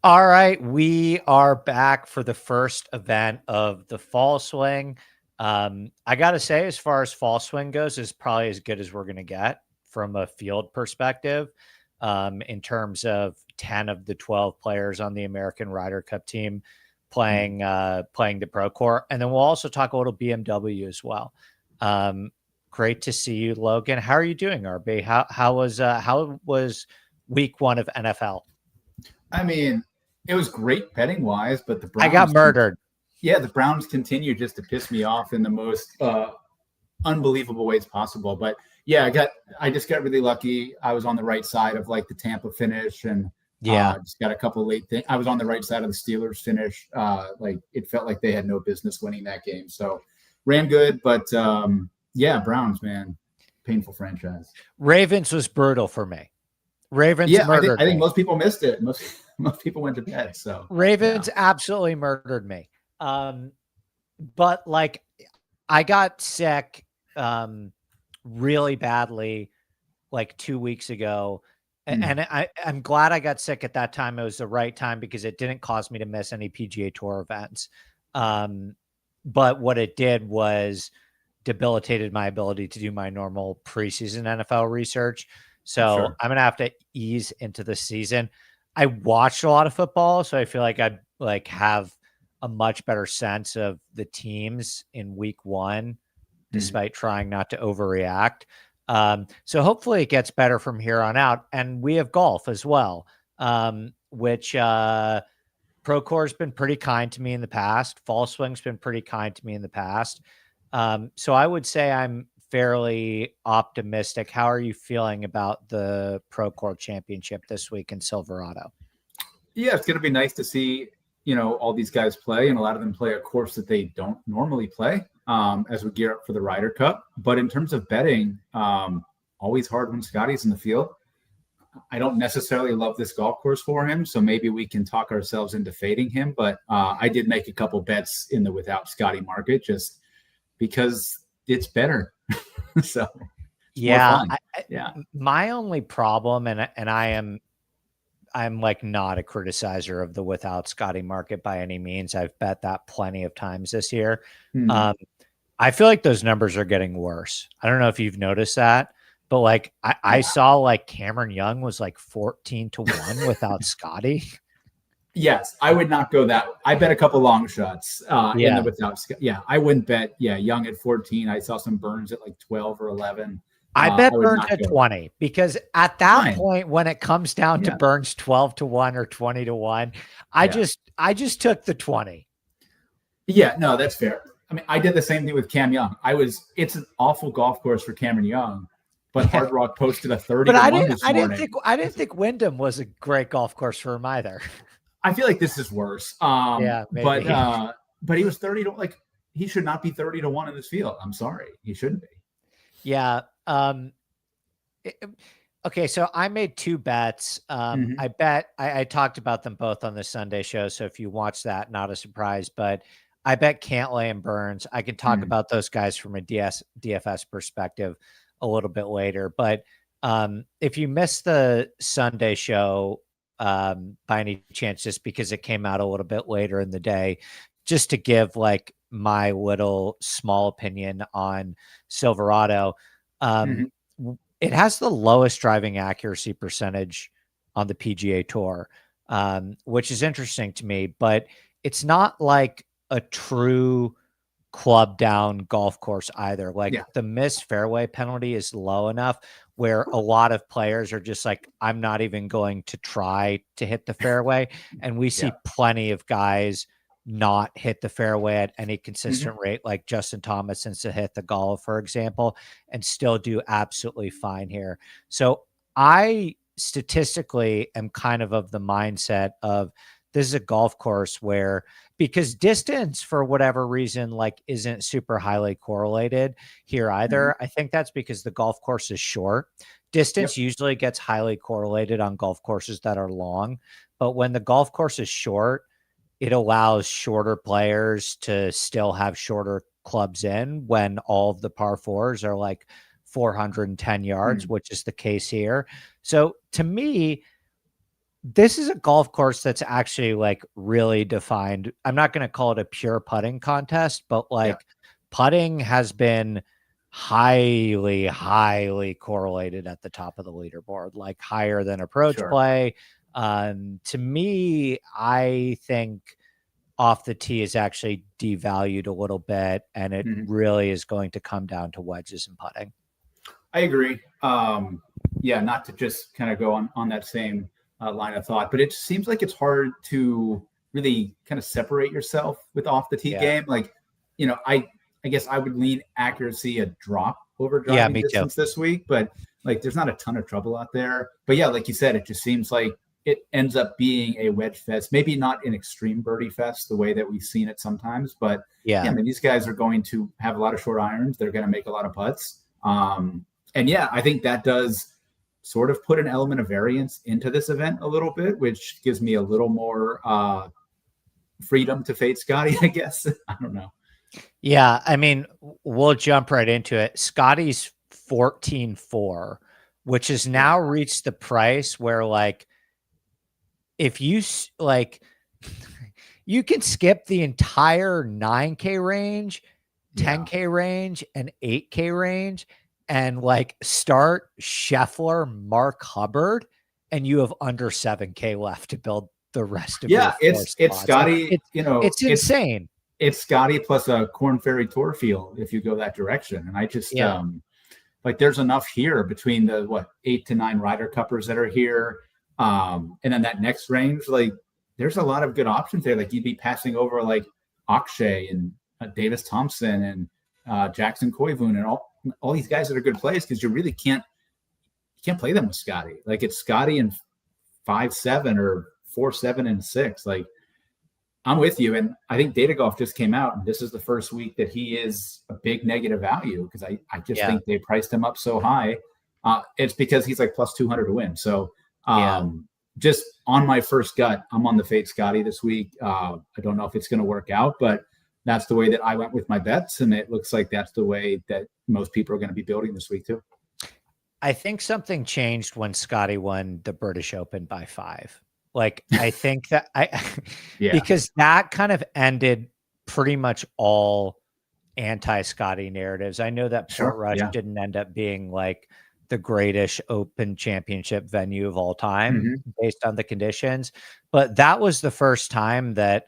All right, we are back for the first event of the fall swing. I gotta say, as far as fall swing goes, is probably as good as we're gonna get from a field perspective. In terms of 10 of the 12 players on the American Ryder Cup team playing the Procore, and then we'll also talk a little BMW as well. Um, Great to see you, Logan. How are you doing, RB? How was week one of NFL? I mean, it was great betting wise, but I got murdered. the Browns continue just to piss me off in the most unbelievable ways possible. But yeah, I just got really lucky. I was on the right side of like the Tampa finish, and Yeah. just got a couple of late things. I was on the right side of the Steelers finish. Like it felt like they had no business winning that game. So ran good, but yeah, Browns, man, painful franchise. Ravens was brutal for me. Ravens Yeah, murdered I think me. most people missed it. Most people went to bed. So yeah. Ravens absolutely murdered me. But like I got sick really badly like 2 weeks ago. And I'm glad I got sick at that time. It was the right time because it didn't cause me to miss any PGA Tour events. But what it did was debilitated my ability to do my normal preseason NFL research. So Sure. I'm gonna have to ease into the season. I watched a lot of football, so I feel like I like have a much better sense of the teams in week one, despite trying not to overreact. So hopefully it gets better from here on out. And we have golf as well, which Procore's been pretty kind to me in the past. Fall Swing's been pretty kind to me in the past. So I would say I'm fairly optimistic. How are you feeling about the Procore Championship this week in Silverado? Yeah, it's going to be nice to see, all these guys play, and a lot of them play a course that they don't normally play as we gear up for the Ryder Cup. But in terms of betting, always hard when Scotty's in the field. I don't necessarily love this golf course for him, so maybe we can talk ourselves into fading him. But I did make a couple bets in the without Scotty market just because it's better. So it's more Yeah, fun. Yeah. my only problem, and I'm like not a criticizer of the without Scotty market by any means. I've bet that plenty of times this year. Hmm. Um, I feel like those numbers are getting worse. I don't know if you've noticed that, but like I Yeah. saw like Cameron Young was like 14-1 without Scotty. Yes, I would not go that. I bet a couple long shots in the Yeah. without. Yeah, I wouldn't bet. Yeah, Young at 14. I saw some Burns at like 12 or 11. I I bet would Burns not at go. 20 because at that Fine. point, when it comes down to Yeah, Burns 12-1 or 20-1, yeah, I just took the 20. yeah. No, that's fair. I mean, I did the same thing with Cam Young. It's an awful golf course for Cameron Young, but Yeah. Hard Rock posted a 30 But to one this morning. I didn't think Wyndham was a great golf course for him either. I feel like this is worse. Yeah, But maybe. he was 30 to like he should not be 30 to one in this field. I'm sorry, he shouldn't be. Yeah. Okay, so I made two bets. Mm-hmm. I talked about them both on the Sunday show. So if you watch that, not a surprise, but I bet Cantlay and Burns. I can talk Mm-hmm. about those guys from a DFS perspective a little bit later. But if you missed the Sunday show by any chance, just because it came out a little bit later in the day, just to give like my little small opinion on Silverado. Mm-hmm. Um, it has the lowest driving accuracy percentage on the PGA Tour, which is interesting to me, but it's not like a true club down golf course either. Like Yeah. the missed fairway penalty is low enough where a lot of players are just like, I'm not even going to try to hit the fairway. And we Yeah. see plenty of guys not hit the fairway at any Mm-hmm. consistent rate, like Justin Thomas and Sahith Theegala, for example, and still do absolutely fine here. So I statistically am kind of the mindset of this is a golf course where because distance for whatever reason like isn't super highly correlated here Mm-hmm. either. I think that's because the golf course is short. Distance Yep. usually gets highly correlated on golf courses that are long, but when the golf course is short, it allows shorter players to still have shorter clubs in when all of the par fours are like 410 yards, Mm-hmm. which is the case here. So to me, This is a golf course that's actually like really defined. I'm not going to call it a pure putting contest, but like putting has been highly, highly correlated at the top of the leaderboard, like higher than approach play. To me, I think off the tee is actually devalued a little bit, and it really is going to come down to wedges and putting. I agree. Not to just kind of go on that same line of thought, but it seems like it's hard to really kind of separate yourself with off the tee game. Like, I guess I would lean accuracy a drop over driving distance this week, but like there's not a ton of trouble out there. But yeah, like you said, it just seems like it ends up being a wedge fest, maybe not an extreme birdie fest the way that we've seen it sometimes, but I mean, these guys are going to have a lot of short irons. They're going to make a lot of putts. I think that does sort of put an element of variance into this event a little bit, which gives me a little more freedom to fade Scotty, I guess. I don't know. Yeah, I mean, we'll jump right into it. Scotty's 14-4, which has now reached the price where like if you like you can skip the entire 9K range, 10K range, and 8K range and like start Scheffler, Mark Hubbard, and you have under 7K left to build the rest of your it's Scotty. It's insane. It's Scotty plus a Corn Ferry Tour field if you go that direction. And I just like there's enough here between the 8 to 9 Ryder Cuppers that are here. And then that next range, like there's a lot of good options there. Like you'd be passing over like Akshay and Davis Thompson and Jackson Koivun and all these guys that are good plays because you really can't play them with Scotty. Like it's Scotty and 5-7 or 4-7 and 6. Like I'm with you, and I think Data Golf just came out, and this is the first week that he is a big negative value because I just think they priced him up so high. It's because he's like plus 200 to win. So just on my first gut, I'm on the fade Scotty this week. I don't know if it's going to work out, but that's the way that I went with my bets, and it looks like that's the way that most people are going to be building this week too. I think something changed when Scotty won the British Open by 5. Like, I think that because that kind of ended pretty much all anti-Scotty narratives. I know that Portrush didn't end up being like the greatest Open Championship venue of all time based on the conditions. But that was the first time that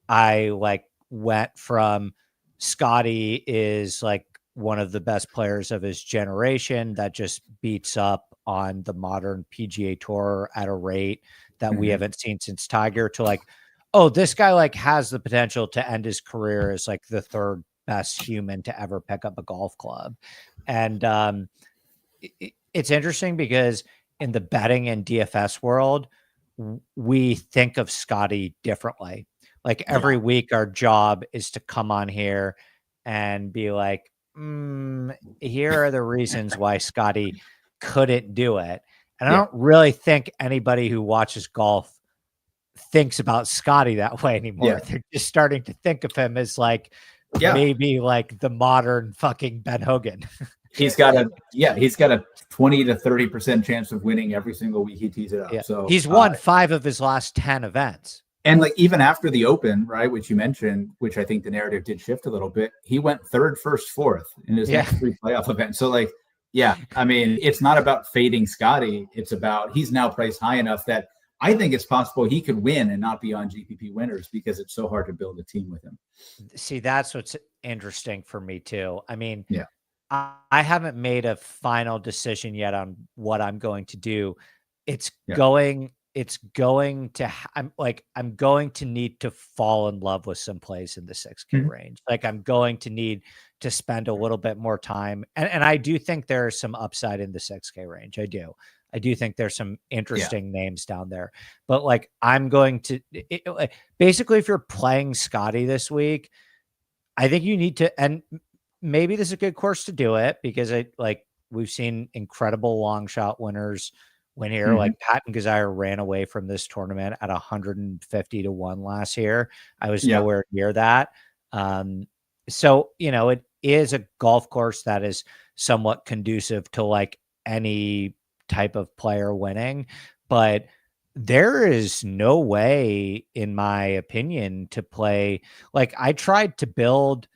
I like went from Scotty is like one of the best players of his generation that just beats up on the modern PGA Tour at a rate that we haven't seen since Tiger to like, oh, this guy like has the potential to end his career as like the third best human to ever pick up a golf club. And it's interesting because in the betting and DFS world, we think of Scotty differently. Like every week, our job is to come on here and be like, here are the reasons why Scotty couldn't do it. And I don't really think anybody who watches golf thinks about Scotty that way anymore. They're just starting to think of him as like maybe like the modern fucking Ben Hogan. He's got a 20 to 30% chance of winning every single week he tees it up. So he's won 5 of his last 10 events. And like even after the Open, right, which you mentioned, which I think the narrative did shift a little bit, he went 3rd, 1st, 4th in his next 3 playoff events. So like, I mean, it's not about fading Scotty. It's about he's now priced high enough that I think it's possible he could win and not be on GPP winners because it's so hard to build a team with him. See, that's what's interesting for me too. I mean, I haven't made a final decision yet on what I'm going to do. It's going to, I'm going to need to fall in love with some plays in the 6K range. Like I'm going to need to spend a little bit more time. And I do think there's some upside in the 6K range. I do think there's some interesting names down there, but like, I'm going to basically, if you're playing Scotty this week, I think you need to, and maybe this is a good course to do it because we've seen incredible long shot winners win here. Like Patton Kazire ran away from this tournament at 150 to 1 last year. I was nowhere near that. So, it is a golf course that is somewhat conducive to like any type of player winning, but there is no way, in my opinion, to play. Like, I tried to build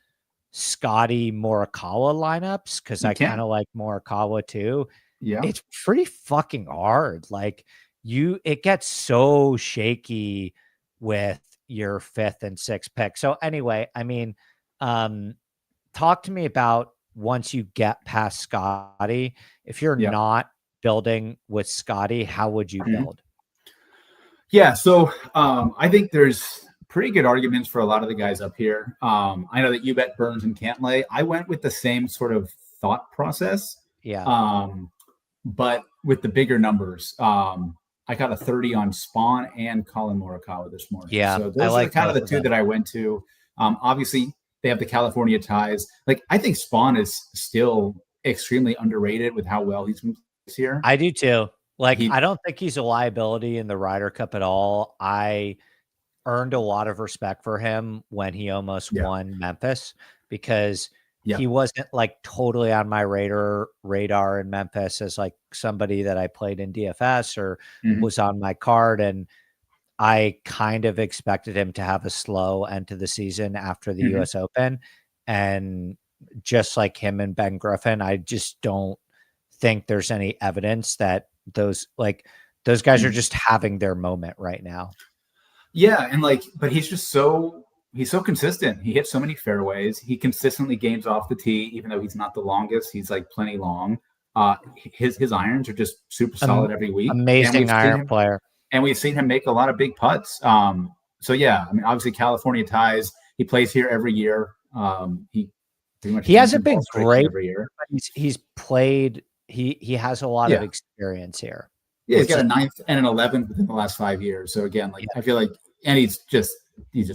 Scotty Morikawa lineups because You I kind can. of like Morikawa too. Yeah. It's pretty fucking hard. Like, it gets so shaky with your 5th and 6th pick. So anyway, I mean, talk to me about once you get past Scotty, if you're Yeah. not building with Scotty, how would you build? Yeah. So I think there's pretty good arguments for a lot of the guys up here. I know that you bet Burns and Cantlay. I went with the same sort of thought process. Yeah. But with the bigger numbers, I got a 30 on Spawn and Colin Morikawa this morning. Yeah, So I those are like kind of both the of two them. that I went to. Obviously, they have the California ties. Like, I think Spawn is still extremely underrated with how well he's been this year. I do too. Like, I don't think he's a liability in the Ryder Cup at all. I earned a lot of respect for him when he almost won Memphis because he wasn't like totally on my radar in Memphis as like somebody that I played in DFS or was on my card. And I kind of expected him to have a slow end to the season after the US Open. And just like him and Ben Griffin, I just don't think there's any evidence that those guys are just having their moment right now. Yeah, and like, but he's so consistent. He hits so many fairways. He consistently gains off the tee, even though he's not the longest. He's like plenty long. His irons are just super solid every week. Amazing iron player. And we've seen him make a lot of big putts. So yeah, I mean, obviously California ties. He plays here every year. He pretty much hasn't been great every year. But he's played. He has a lot of experience here. Yeah, he's got a 9th and an 11th within the last 5 years. So again, like I feel like, and he's just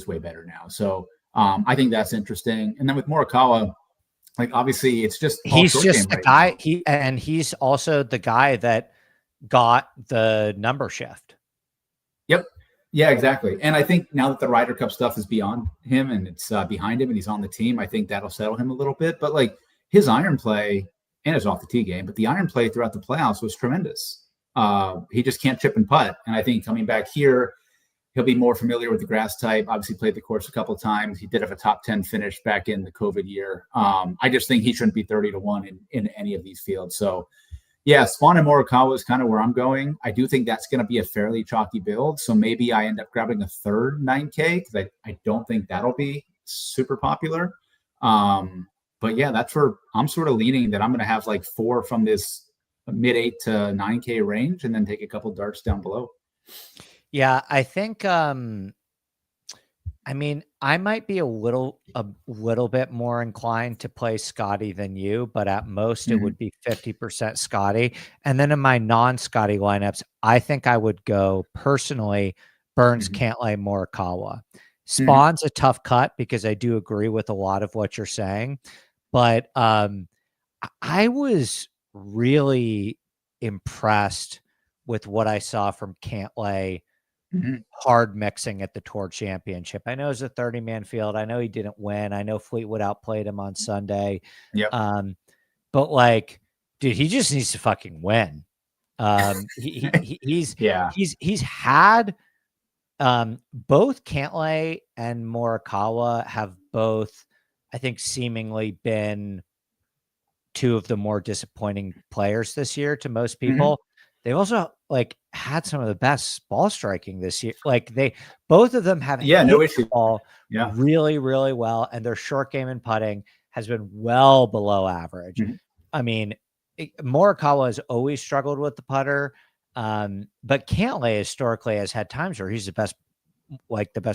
way better now. So I think that's interesting. And then with Morikawa, like obviously it's just he's just the guy. He's also the guy that got the number shift. Yep. Yeah, exactly. And I think now that the Ryder Cup stuff is beyond him and it's behind him and he's on the team, I think that'll settle him a little bit. But like his iron play and his off the tee game, but the iron play throughout the playoffs was tremendous. He just can't chip and putt. And I think coming back here, he'll be more familiar with the grass type. Obviously played the course a couple of times. He did have a top 10 finish back in the COVID year. I just think he shouldn't be 30-1 in any of these fields. So yeah, Spawn and Morikawa is kind of where I'm going. I do think that's going to be a fairly chalky build. So maybe I end up grabbing a third 9K because I don't think that'll be super popular. But yeah, that's where I'm sort of leaning that I'm going to have like 4 from this mid 8 to 9K range and then take a couple darts down below. Yeah, I think I mean, I might be a little bit more inclined to play Scotty than you, but at most it would be 50% Scotty. And then in my non-Scotty lineups, I think I would go personally Burns, Cantlay, Morikawa. Spawn's a tough cut because I do agree with a lot of what you're saying, but I was really impressed with what I saw from Cantlay. Hard mixing at the Tour Championship. I know it's a 30-man field. I know he didn't win. I know Fleetwood outplayed him on Sunday. But like, dude, he just needs to fucking win. He's had both Cantlay and Morikawa have both, I think, seemingly been 2 of the more disappointing players this year to most people. They've also like had some of the best ball striking this year. Like both of them have hit the ball really, really well. And their short game and putting has been well below average. I mean, Morikawa has always struggled with the putter. But Cantlay historically has had times where he's the best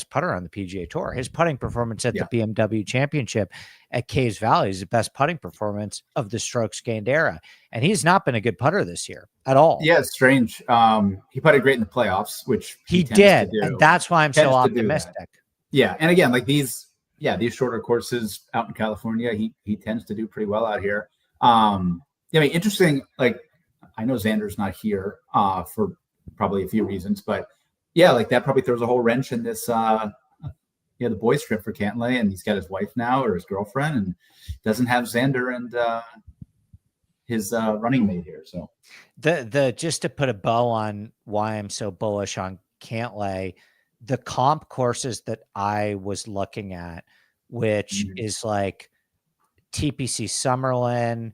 putter on the PGA Tour. His putting performance at the BMW Championship at Caves Valley is the best putting performance of the strokes gained era. And he's not been a good putter this year at all. Yeah, it's strange. He putted great in the playoffs, which he did. And that's why I'm so optimistic. Yeah. And again, like these shorter courses out in California, he tends to do pretty well out here. I mean, interesting. Like I know Xander's not here for probably a few reasons, but yeah, like that probably throws a whole wrench in this, the boys trip for Cantlay, and he's got his wife now or his girlfriend and doesn't have Xander and his running mate here. So the just to put a bow on why I'm so bullish on Cantlay, the comp courses that I was looking at, which is like TPC Summerlin,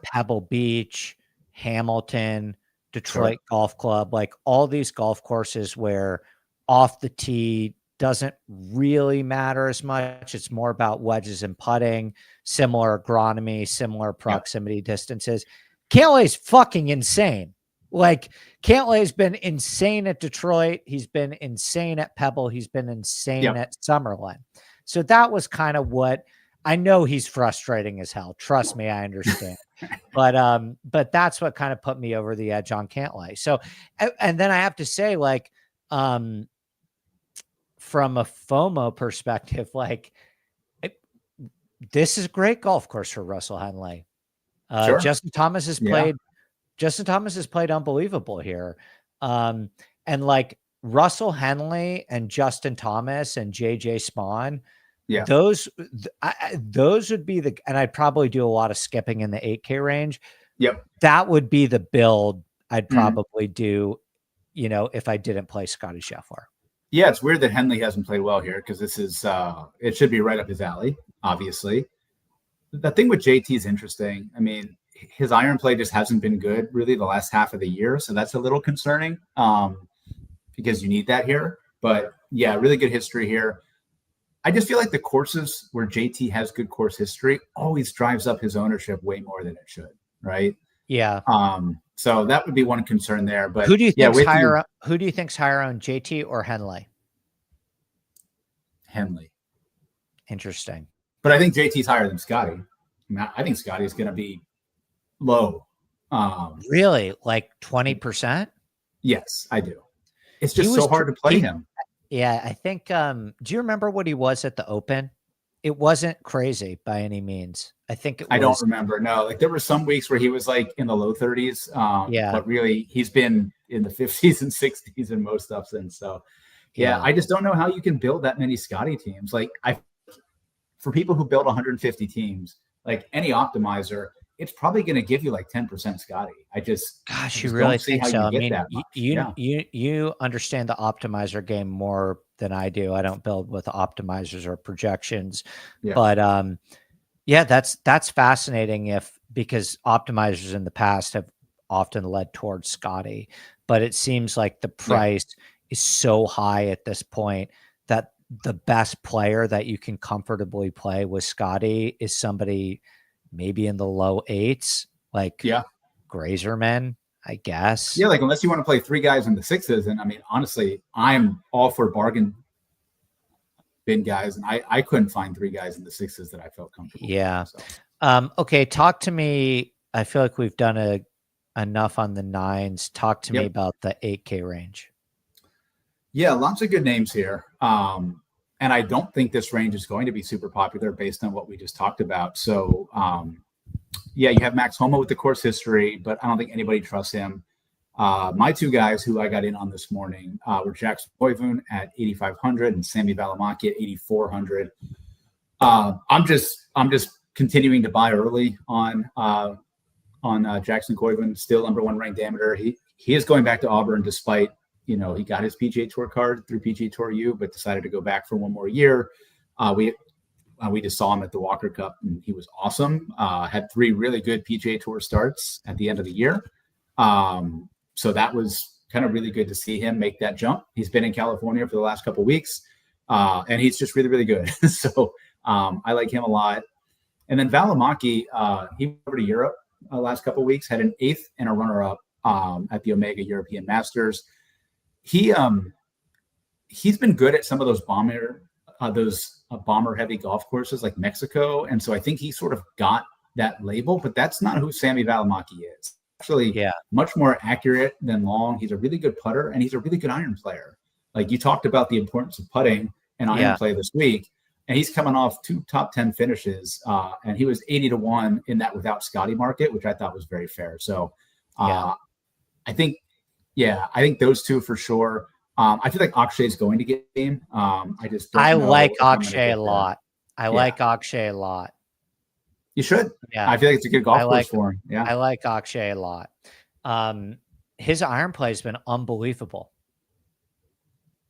Pebble Beach, Hamilton, Detroit Golf Club, like all these golf courses where off the tee doesn't really matter as much. It's more about wedges and putting, similar agronomy, similar proximity distances. Cantlay's fucking insane. Like Cantlay's been insane at Detroit. He's been insane at Pebble. He's been insane at Summerlin. So that was kind of what I know. He's frustrating as hell. Trust me, I understand. But that's what kind of put me over the edge on Cantlay. So, and then I have to say, like, from a FOMO perspective, like this is a great golf course for Russell Henley. Justin Thomas has played. Justin Thomas has played unbelievable here. And like Russell Henley and Justin Thomas and JJ Spawn, those would be the, and I'd probably do a lot of skipping in the 8K range. That would be the build I'd probably do, you know, if I didn't play Scotty Scheffler. Yeah, it's weird that Henley hasn't played well here because this is, it should be right up his alley, obviously. The thing with JT is interesting. I mean, his iron play just hasn't been good really the last half of the year. So that's a little concerning because you need that here. But yeah, really good history here. I just feel like the courses where JT has good course history always drives up his ownership way more than it should, right? Yeah. So that would be one concern there. But who do you think's higher? Who do you think's higher on JT or Henley? Henley. Interesting. But I think JT's higher than Scotty. I think Scotty is going to be low. Really? Like 20%? Yes, I do. It's just so hard to play him. Yeah, I think, do you remember what he was at the Open? It wasn't crazy by any means. I think it was, I don't remember. No, like there were some weeks where he was like in the low 30s. But really he's been in the 50s and 60s and most stuff since. So yeah, I just don't know how you can build that many Scotty teams. Like for people who build 150 teams, like any optimizer, it's probably going to give you like 10% Scotty. You really think so? I mean, you understand the optimizer game more than I do. I don't build with optimizers or projections, but that's fascinating because optimizers in the past have often led towards Scotty, but it seems like the price is so high at this point that the best player that you can comfortably play with Scotty is somebody maybe in the low 8s, like Grazerman, I guess. Yeah, like unless you want to play 3 guys in the 6s. And I mean, honestly, I'm all for bargain bin guys. And I couldn't find 3 guys in the 6s that I felt comfortable with, so. Okay, talk to me. I feel like we've done enough on the 9s. Talk to me about the 8K range. Yeah, lots of good names here. And I don't think this range is going to be super popular based on what we just talked about. So, you have Max Homa with the course history, but I don't think anybody trusts him. My 2 guys who I got in on this morning were Jackson Koivun at 8,500 and Sammy Valimaki at 8,400. I'm just continuing to buy early on Jackson Koivun, still number 1 ranked amateur. He is going back to Auburn despite, you know, he got his PGA Tour card through PGA Tour U, but decided to go back for 1 more year. We just saw him at the Walker Cup, and he was awesome. Had 3 really good PGA Tour starts at the end of the year. So that was kind of really good to see him make that jump. He's been in California for the last couple of weeks, and he's just really, really good. So I like him a lot. And then Valimaki, he went over to Europe last couple of weeks, had an 8th and a runner-up at the Omega European Masters. He's been good at some of those bomber heavy golf courses like Mexico. And so I think he sort of got that label, but that's not who Sammy Valimaki is. Actually, much more accurate than long. He's a really good putter and he's a really good iron player. Like you talked about the importance of putting and iron play this week, and he's coming off 2 top 10 finishes. And he was 80-1 in that without Scotty market, which I thought was very fair. So I think those 2 for sure. I feel like Akshay is going to get game. I like Akshay a lot. I like Akshay a lot. You should. Yeah. I feel like it's a good golf course for him. Yeah. I like Akshay a lot. His iron play has been unbelievable.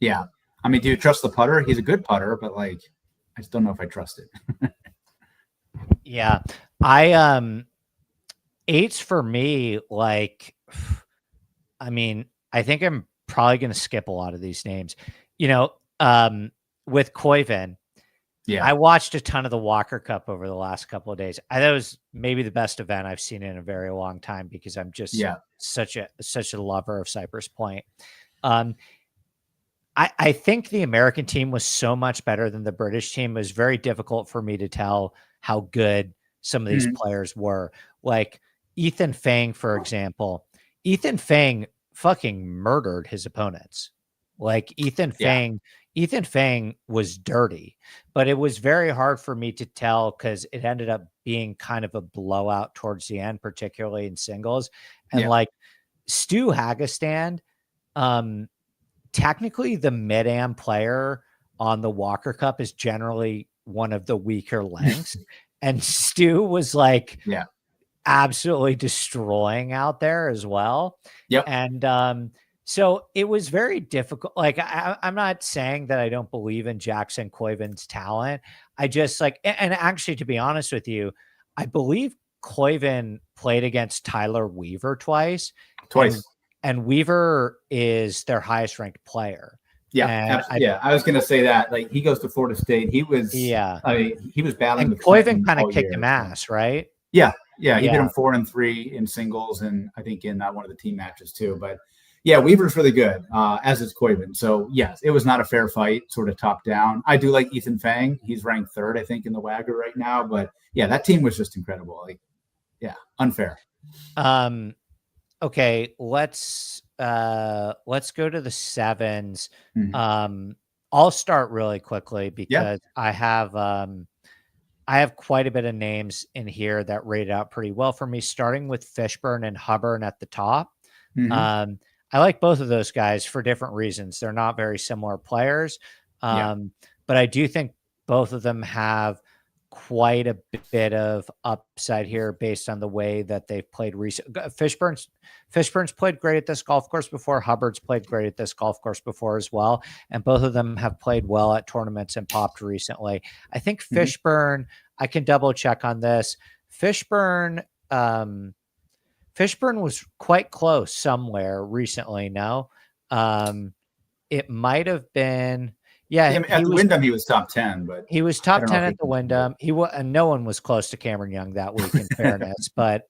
Yeah. I mean, do you trust the putter? He's a good putter, but like, I just don't know if I trust it. Yeah. Eights for me, like, I mean, I think I'm probably going to skip a lot of these names. You know, with Koiven, yeah, I watched a ton of the Walker Cup over the last couple of days. I thought it was maybe the best event I've seen in a very long time because I'm just such a lover of Cypress Point. I think the American team was so much better than the British team. It was very difficult for me to tell how good some of these players were. Like Ethan Fang, for example. Ethan Fang fucking murdered his opponents. Like Ethan Fang was dirty, but it was very hard for me to tell because it ended up being kind of a blowout towards the end, particularly in singles. And like Stu Hagestad, technically the mid-am player on the Walker Cup is generally one of the weaker lengths. And Stu was like, absolutely destroying out there as well. Yep. And so it was very difficult. Like I'm not saying that I don't believe in Jackson Koiven's talent. I just like, and actually, to be honest with you, I believe Koiven played against Tyler Weaver twice. And Weaver is their highest ranked player. Yeah, I was going to say that. Like he goes to Florida State. He was, I mean, he was battling. And Koiven kind of kicked him ass, right? Yeah, he beat him 4-3 in singles, and I think in one of the team matches too. But yeah, Weaver's really good, as is Koiven. So yes, it was not a fair fight, sort of top down. I do like Ethan Fang. He's ranked 3rd, I think, in the Wagger right now. But yeah, that team was just incredible. Like, unfair. Okay, let's go to the sevens. I'll start really quickly because I have quite a bit of names in here that rated out pretty well for me, starting with Fishburne and Hubbard at the top. I like both of those guys for different reasons. They're not very similar players, but I do think both of them have quite a bit of upside here based on the way that they've played recent. Fishburne's played great at this golf course before. Hubbard's played great at this golf course before as well. And both of them have played well at tournaments and popped recently. I think Fishburne, I can double check on this. Fishburne was quite close somewhere recently. No, it might have been, at the Wyndham, he was top 10, but he was top 10 at the Wyndham. And no one was close to Cameron Young that week, in fairness. But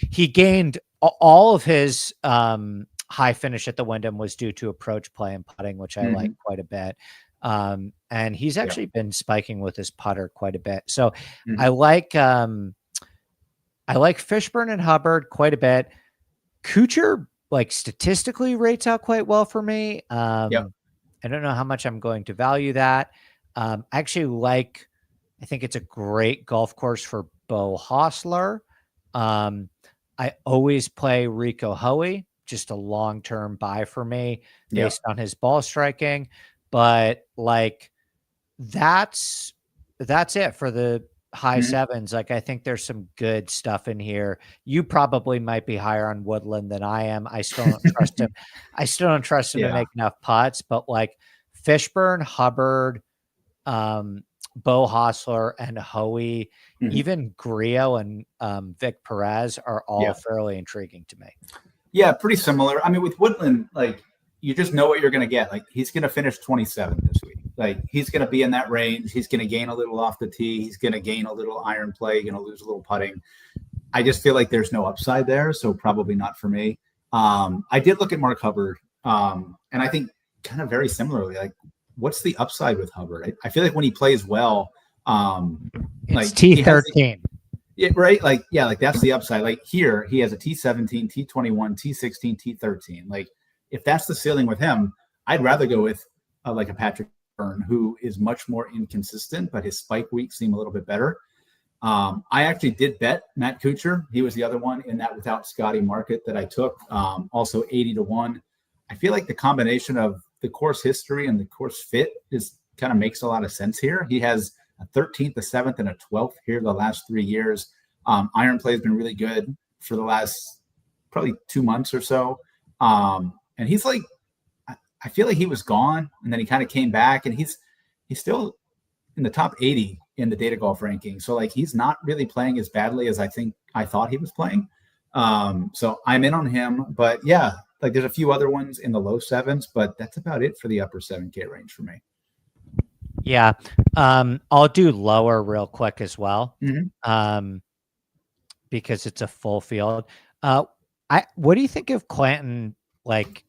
he gained all of his high finish at the Wyndham was due to approach play and putting, which I like quite a bit. And he's actually been spiking with his putter quite a bit. So I like Fishburne and Hubbard quite a bit. Kuchar, like statistically, rates out quite well for me. I don't know how much I'm going to value that. I actually I think it's a great golf course for Bo Hostler. I always play Rico Hoey, just a long-term buy for me based on his ball striking. But like, that's it for the high sevens. Like, I think there's some good stuff in here. You probably might be higher on Woodland than I am. I still don't trust him. I still don't trust him to make enough putts, but like Fishburne, Hubbard, Bo Hostler, and Hoey, even Grillo and Vic Perez are all fairly intriguing to me. Yeah, pretty similar. I mean, with Woodland, like, you just know what you're going to get. Like, he's going to finish 27th this week. Like, he's going to be in that range. He's going to gain a little off the tee. He's going to gain a little iron play, going to lose a little putting. I just feel like there's no upside there, so probably not for me. I did look at Mark Hubbard, and I think kind of very similarly, like, what's the upside with Hubbard? I feel like when he plays well, it's T13. Right? Like, like that's the upside. Like here, he has a T17, T21, T16, T13. Like, if that's the ceiling with him, I'd rather go with like a Patrick Byrne, who is much more inconsistent, but his spike weeks seem a little bit better. I actually did bet Matt Kuchar. He was the other one in that without Scotty market that I took, also 80-1. I feel like the combination of the course history and the course fit is kind of makes a lot of sense here. He has a 13th, a 7th, and a 12th here the last 3 years. Iron play has been really good for the last probably 2 months or so. And he's like, I feel like he was gone and then he kind of came back, and he's still in the top 80 in the data golf ranking. So like, he's not really playing as badly as I thought he was playing. So I'm in on him, but yeah, like there's a few other ones in the low 7s, but that's about it for the upper 7K range for me. Yeah. I'll do lower real quick as well. Because it's a full field. What do you think of Clanton? Like,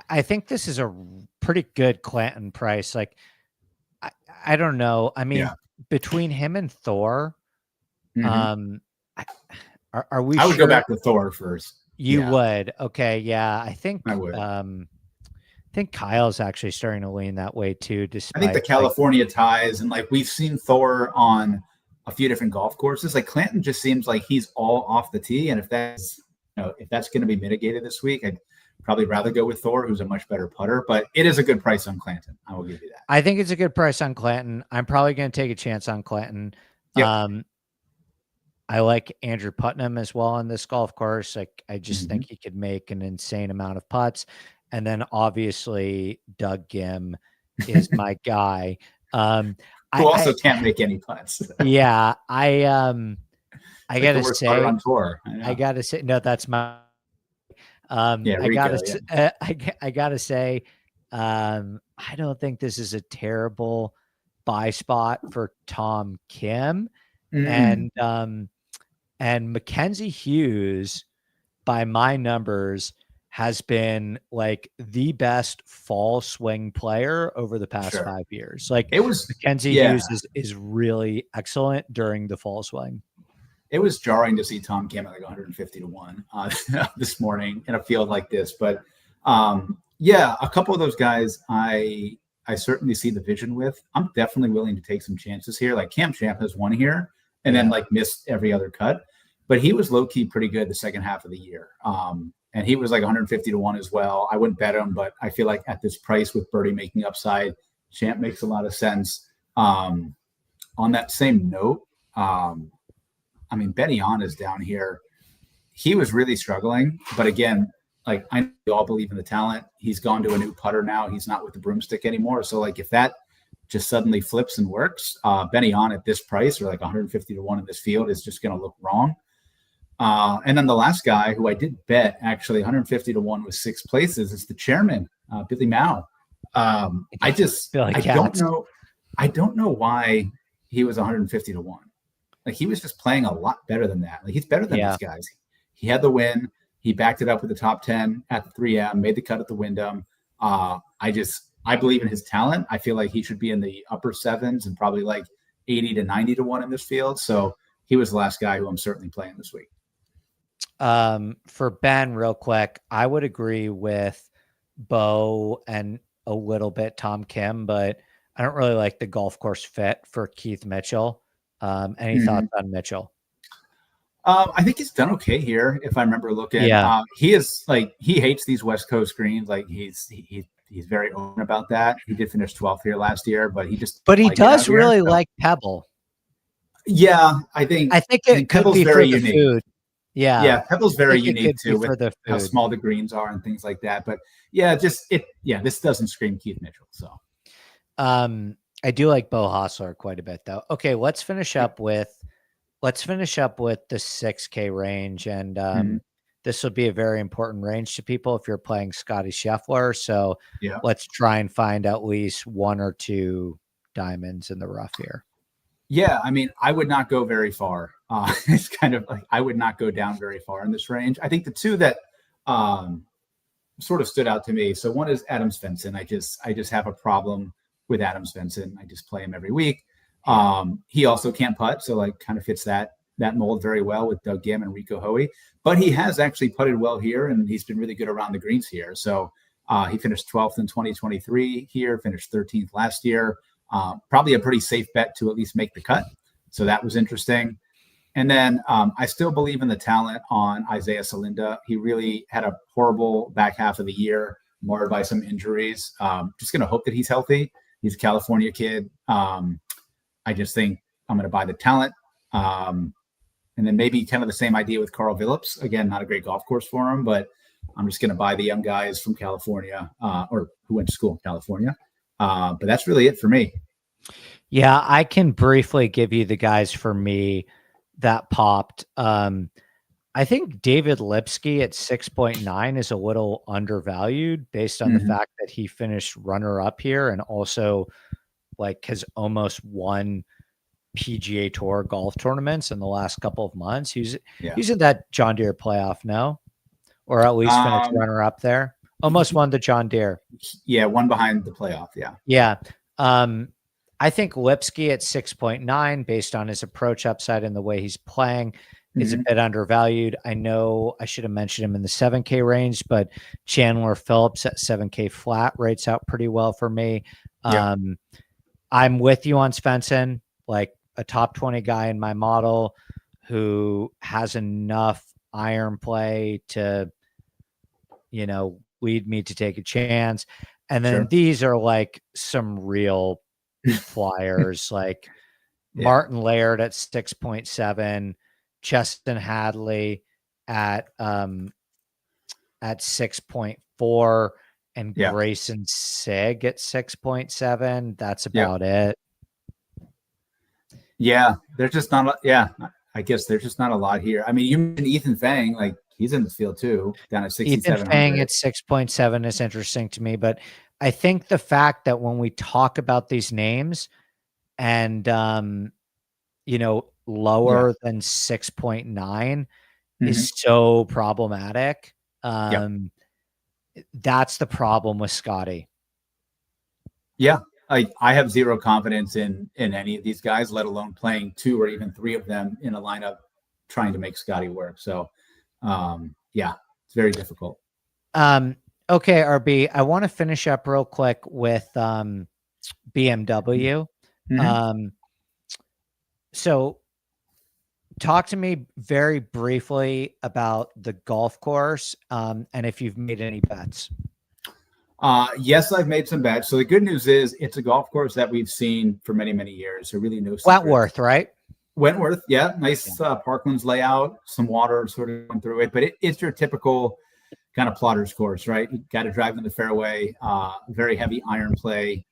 I think this is a pretty good Clanton price. Like, I don't know. I mean, between him and Thor, are we I would sure? go back to Thor first. You would. Okay. Yeah. I think I would. I think Kyle's actually starting to lean that way too. Despite, I think the California ties, and like we've seen Thor on a few different golf courses. Like Clanton just seems like he's all off the tee, and if that's going to be mitigated this week, I'd probably rather go with Thor, who's a much better putter. But it is a good price on Clanton. I will give you that. I think it's a good price on Clanton. I'm probably going to take a chance on Clanton. Yep. I like Andrew Putnam as well on this golf course. Like, I just think he could make an insane amount of putts. And then obviously Doug Gim is my guy. Who also can't make any putts. Yeah. I gotta say, on tour. I gotta say, no, that's my, I gotta say, I don't think this is a terrible buy spot for Tom Kim. And Mackenzie Hughes, by my numbers, has been like the best fall swing player over the past 5 years. Like, it was Mackenzie Hughes is really excellent during the fall swing. It was jarring to see Tom Kim at like 150 to 1 this morning in a field like this. But a couple of those guys I certainly see the vision with. I'm definitely willing to take some chances here. Like Cam Champ has won here and then like missed every other cut. But he was low-key pretty good the second half of the year. And he was like 150 to 1 as well. I wouldn't bet him, but I feel like at this price with birdie making upside, Champ makes a lot of sense. On that same note, I mean, Benny On is down here. He was really struggling. But again, like, I know we all believe in the talent. He's gone to a new putter now. He's not with the broomstick anymore. So like, if that just suddenly flips and works, Benny On at this price, or like 150 to 1 in this field, is just going to look wrong. And then the last guy who I did bet actually 150 to 1 with 6 places is the chairman, Billy Mao. I don't know why he was 150 to 1. Like, he was just playing a lot better than that. Like, he's better than these guys. He had the win. He backed it up with the top 10 at the 3M, made the cut at the Wyndham. I believe in his talent. I feel like he should be in the upper 7s and probably like 80 to 90 to 1 in this field. So he was the last guy who I'm certainly playing this week. For Ben, real quick, I would agree with Bo and a little bit Tom Kim, but I don't really like the golf course fit for Keith Mitchell. Any thoughts on Mitchell? I think he's done okay here. If I remember looking, he is like, he hates these West Coast greens. Like, he's very open about that. He did finish 12th here last year, but he does really like Pebble. Yeah, I think it could Pebble's be very for the unique. Food. Yeah, Pebble's very unique too, with how small the greens are and things like that. But this doesn't scream Keith Mitchell. So, I do like Bo Hostler quite a bit, though. Okay, let's finish up with the 6K range, and this will be a very important range to people if you're playing Scotty Scheffler. So let's try and find at least 1 or 2 diamonds in the rough here. Yeah, I mean, I would not go very far. It's kind of like, I would not go down very far in this range. I think the 2 that sort of stood out to me. So one is Adam Svensson. I just have a problem with Adam Svensson. I just play him every week. He also can't putt, so like kind of fits that mold very well with Doug Gim and Rico Hoey. But he has actually putted well here, and he's been really good around the greens here. So he finished 12th in 2023 here, finished 13th last year. Probably a pretty safe bet to at least make the cut. So that was interesting. And then I still believe in the talent on Isaiah Salinda. He really had a horrible back half of the year, marred by some injuries. Just going to hope that he's healthy. He's a California kid. I I just think I'm going to buy the talent. And then maybe kind of the same idea with Carl Phillips. Again, not a great golf course for him, but I'm just going to buy the young guys from California or who went to school in California. But that's really it for me. Yeah, I can briefly give you the guys for me that popped. I think David Lipsky at 6.9 is a little undervalued based on the fact that he finished runner up here and also like has almost won PGA Tour golf tournaments in the last couple of months. He's in that John Deere playoff now, or at least finished runner up there. Almost won the John Deere. Yeah, one behind the playoff. Yeah. Yeah. I think Lipsky at 6.9, based on his approach upside and the way he's playing, is a bit undervalued. I know I should have mentioned him in the 7K range, but Chandler Phillips at 7K flat rates out pretty well for me. I'm with you on Svensson, like a top 20 guy in my model who has enough iron play to, lead me to take a chance. And then these are like some real flyers, like Martin Laird at 6.7, Justin Hadley at 6.4, and Grayson Sigg at 6.7. That's about it. Yeah, there's just not. I guess there's just not a lot here. I mean, you mentioned Ethan Fang, like he's in this field too, down at 6,700. Ethan Fang at 6.7 is interesting to me, but I think the fact that when we talk about these names and lower than 6.9 is so problematic. That's the problem with Scotty. Yeah. I have zero confidence in any of these guys, let alone playing 2 or even 3 of them in a lineup trying to make Scotty work. So, it's very difficult. Okay, RB, I want to finish up real quick with BMW. So talk to me very briefly about the golf course and if you've made any bets. Yes, I've made some bets. So the good news is it's a golf course that we've seen for many, many years. So really no secret. Wentworth, right? Wentworth, yeah. Nice Parklands layout, some water sort of going through it. But it's your typical kind of plotter's course, right? You got to drive in the fairway, very heavy iron play,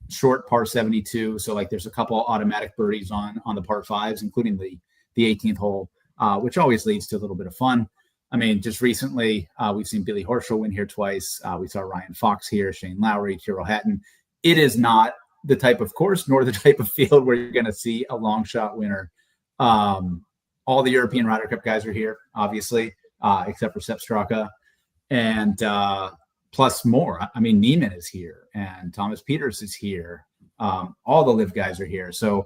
short par 72. So like there's a couple automatic birdies on the par 5s, including the 18th hole, which always leads to a little bit of fun. I mean, just recently, we've seen Billy Horschel win here twice. We saw Ryan Fox here, Shane Lowry, Tyrrell Hatton. It is not the type of course nor the type of field where you're going to see a long shot winner. All the European Ryder Cup guys are here, obviously, except for Sepp Straka. And plus more. I mean, Neiman is here and Thomas Peters is here. All the live guys are here. So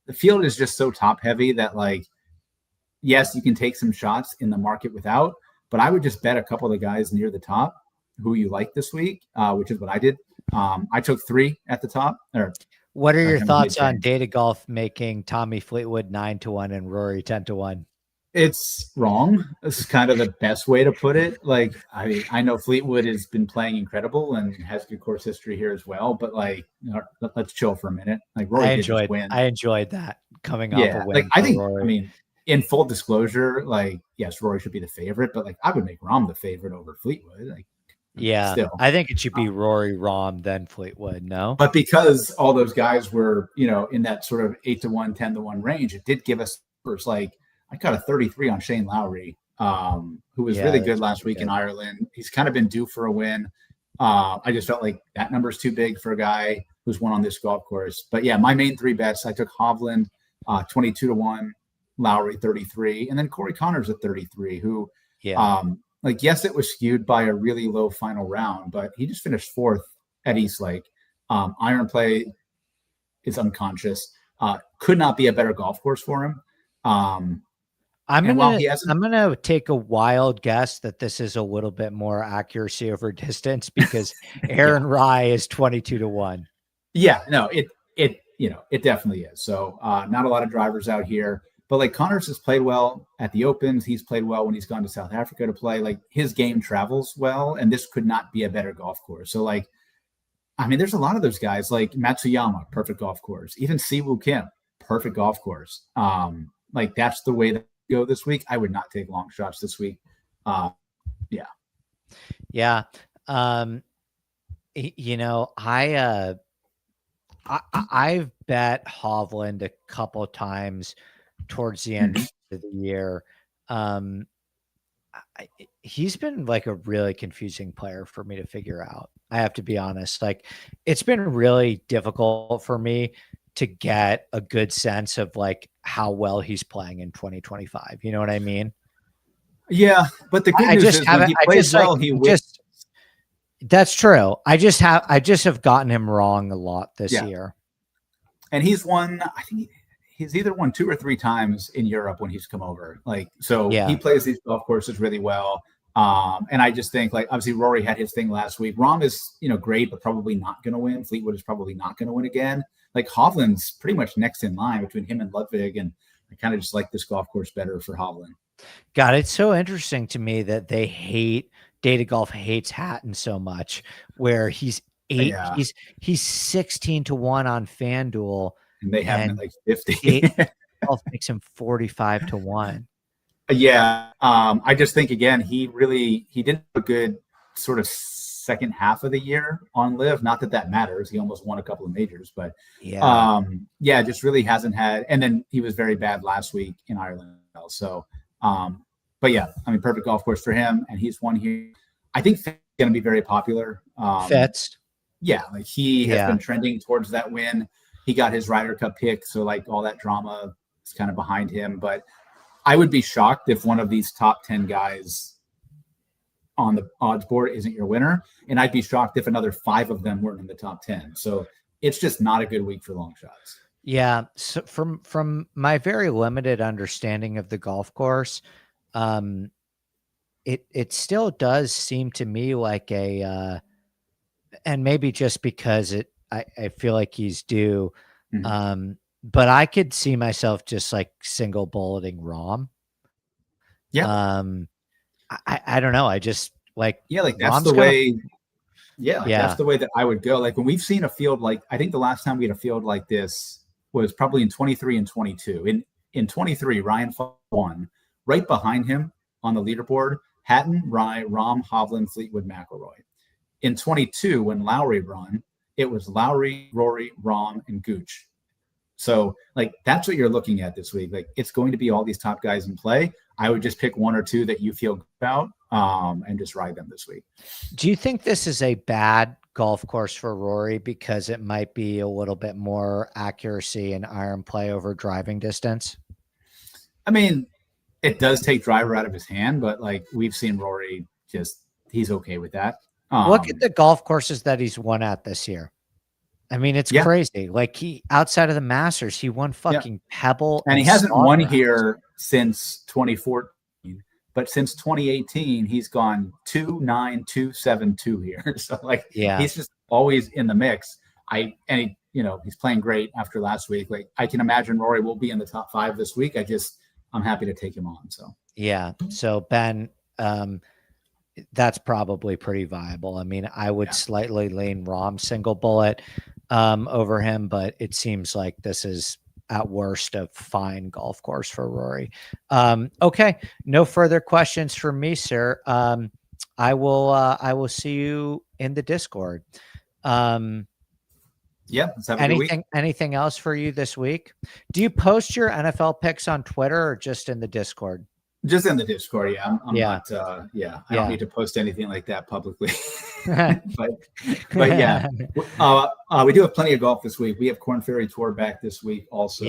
the field is just so top heavy that like, yes, you can take some shots in the market without, but I would just bet a couple of the guys near the top who you like this week, which is what I did. I took 3 at the top. What are your thoughts on Data Golf making Tommy Fleetwood 9-1 and Rory 10-1? It's wrong. This is kind of the best way to put it. Like, I know Fleetwood has been playing incredible and has good course history here as well, but like, let's chill for a minute. Like Rory I enjoyed that coming off a win. Like I think, Rory. I mean, in full disclosure, like, yes, Rory should be the favorite, but like I would make Rahm the favorite over Fleetwood. Like, still. I think it should be Rory, Rahm, then Fleetwood. No, but because all those guys were, in that sort of 8-1, 10-1 range, it did give us first. Like I got a 33 on Shane Lowry, who was really good last week in Ireland. He's kind of been due for a win. I just felt like that number is too big for a guy who's won on this golf course. But yeah, my main 3 bets, I took Hovland 22-1. Lowry 33, and then Corey Connors at 33, who yes, it was skewed by a really low final round, but he just finished 4th at Eastlake. Iron play is unconscious. Could not be a better golf course for him. I'm gonna take a wild guess that this is a little bit more accuracy over distance because Aaron Rye is 22-1. Yeah, no, it definitely is. So not a lot of drivers out here. But like Connors has played well at the Opens. He's played well when he's gone to South Africa to play. Like his game travels well, and this could not be a better golf course. So like, I mean, there's a lot of those guys like Matsuyama, perfect golf course. Even Siwoo Kim, perfect golf course. Like that's the way that I go this week. I would not take long shots this week. Yeah. Yeah. You know, I've bet Hovland a couple times towards the end of the year. He's been like a really confusing player for me to figure out. I have to be honest. Like it's been really difficult for me to get a good sense of like how well he's playing in 2025. You know what I mean? Yeah, but the good news is when he plays well, he wins. That's true. I just have gotten him wrong a lot this year. And he's won, I think he's either won 2 or 3 times in Europe when he's come over. Like, so he plays these golf courses really well. And I just think like, obviously Rory had his thing last week. Rahm is, great, but probably not going to win. Fleetwood is probably not going to win again. Like Hovland's pretty much next in line between him and Ludwig. And I kind of just like this golf course better for Hovland. God, it's so interesting to me that Data Golf hates Hatton so much, where he's 16 to 1 on FanDuel, and they have him at like 50. Golf makes him 45 to 1. Yeah, I just think again he did a good sort of second half of the year on Live. Not that matters. He almost won a couple of majors, but just really hasn't had. And then he was very bad last week in Ireland. So, but yeah, I mean, perfect golf course for him, and he's won here. I think Fitt's going to be very popular. Fitz. Yeah, like he has been trending towards that win. He got his Ryder Cup pick, so like all that drama is kind of behind him. But I would be shocked if one of these top 10 guys on the odds board isn't your winner, and I'd be shocked if another 5 of them weren't in the top 10. So it's just not a good week for long shots. Yeah, so from my very limited understanding of the golf course, it still does seem to me like and maybe just because I feel like he's due, but I could see myself just like single bulleting Rahm. Yeah. I don't know. I just like, like that's Rahm's the way. That's the way that I would go. Like when we've seen a field, like I think the last time we had a field like this was probably in 23 and 22. In 23, Ryan won. Right behind him on the leaderboard, Hatton, Rahm, Hovland, Fleetwood, McIlroy. In 22, when Lowry won, it was Lowry, Rory, Rahm, and Gooch. So like that's what you're looking at this week. Like it's going to be all these top guys in play. I would just pick 1 or 2 that you feel good about and just ride them this week. Do you think this is a bad golf course for Rory because it might be a little bit more accuracy and iron play over driving distance? I mean, it does take driver out of his hand, but like we've seen Rory he's okay with that. Look at the golf courses that he's won at this year. I mean, it's crazy. Like he, outside of the Masters, he won fucking Pebble. And he hasn't won here since 2014, but since 2018, he's gone 2-9, 2-7-2 here. So like, he's just always in the mix. He's playing great after last week. Like I can imagine Rory will be in the top 5 this week. I'm happy to take him on. So, So Ben, that's probably pretty viable. I mean, I would slightly lean Rahm single bullet over him, but it seems like this is at worst a fine golf course for Rory. Okay. No further questions from me, sir. I will see you in the Discord. Let's have a good week. Anything else for you this week? Do you post your NFL picks on Twitter or just in the Discord? Just in the Discord, I'm not. I don't need to post anything like that publicly. but yeah, we do have plenty of golf this week. We have Korn Ferry Tour back this week also.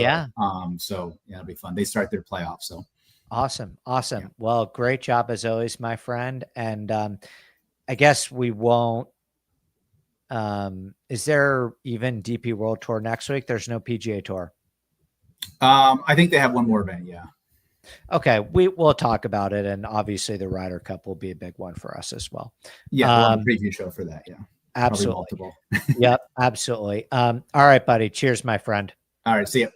So it'll be fun. They start their playoffs. So awesome. Yeah. Well, great job as always, my friend. And I guess we won't. Is there even DP World Tour next week? There's no PGA Tour. I think they have one more event. Yeah. Okay, we'll talk about it, and obviously the Ryder Cup will be a big one for us as well. Yeah, we'll have a preview show for that. Yeah, absolutely. Yep, absolutely. All right, buddy. Cheers, my friend. All right, see you.